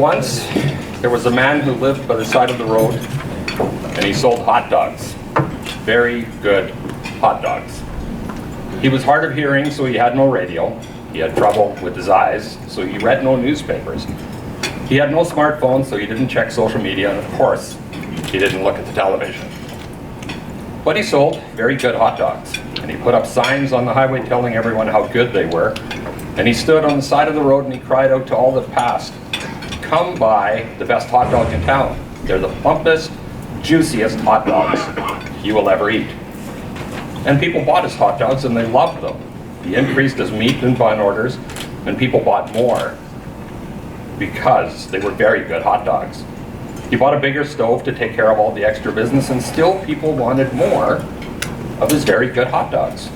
Once, there was a man who lived by the side of the road, and he sold hot dogs. Very good hot dogs. He was hard of hearing, so he had no radio. He had trouble with his eyes, so he read no newspapers. He had no smartphone, so he didn't check social media, and of course, he didn't look at the television. But he sold very good hot dogs, and he put up signs on the highway telling everyone how good they were. And he stood on the side of the road and he cried out to all that passed, "Come buy the best hot dogs in town. They're the plumpest, juiciest hot dogs you will ever eat." And people bought his hot dogs and they loved them. He increased his meat and bun orders, and people bought more because they were very good hot dogs. He bought a bigger stove to take care of all the extra business, and still people wanted more of his very good hot dogs.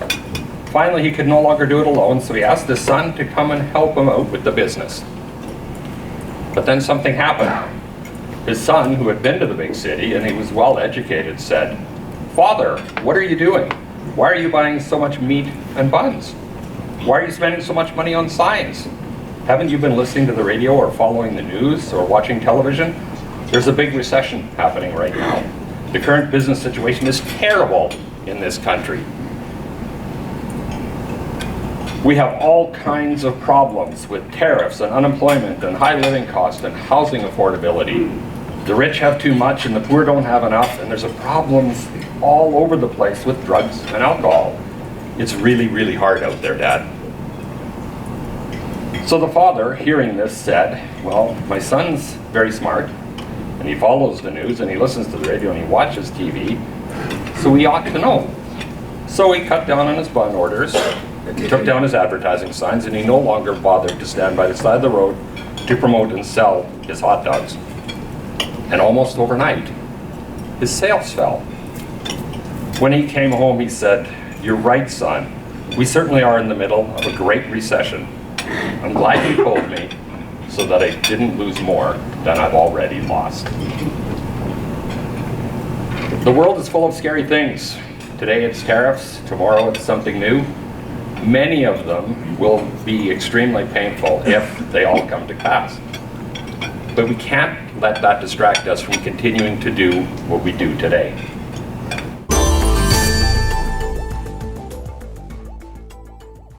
Finally, he could no longer do it alone, so he asked his son to come and help him out with the business. But then something happened. His son, who had been to the big city and he was well educated, said, "Father, what are you doing? Why are you buying so much meat and buns? Why are you spending so much money on signs? Haven't you been listening to the radio or following the news or watching television? There's a big recession happening right now. The current business situation is terrible in this country. We have all kinds of problems with tariffs and unemployment and high living costs and housing affordability. The rich have too much and the poor don't have enough, and there's problems all over the place with drugs and alcohol. It's really, really hard out there, Dad." So the father, hearing this, said, "Well, my son's very smart, and he follows the news, and he listens to the radio, and he watches TV, so he ought to know." So he cut down on his bun orders, he took down his advertising signs, and he no longer bothered to stand by the side of the road to promote and sell his hot dogs. And almost overnight, his sales fell. When he came home, he said, "You're right, son. We certainly are in the middle of a great recession. I'm glad you told me so that I didn't lose more than I've already lost." The world is full of scary things. Today it's tariffs, tomorrow it's something new. Many of them will be extremely painful if they all come to pass. But we can't let that distract us from continuing to do what we do today.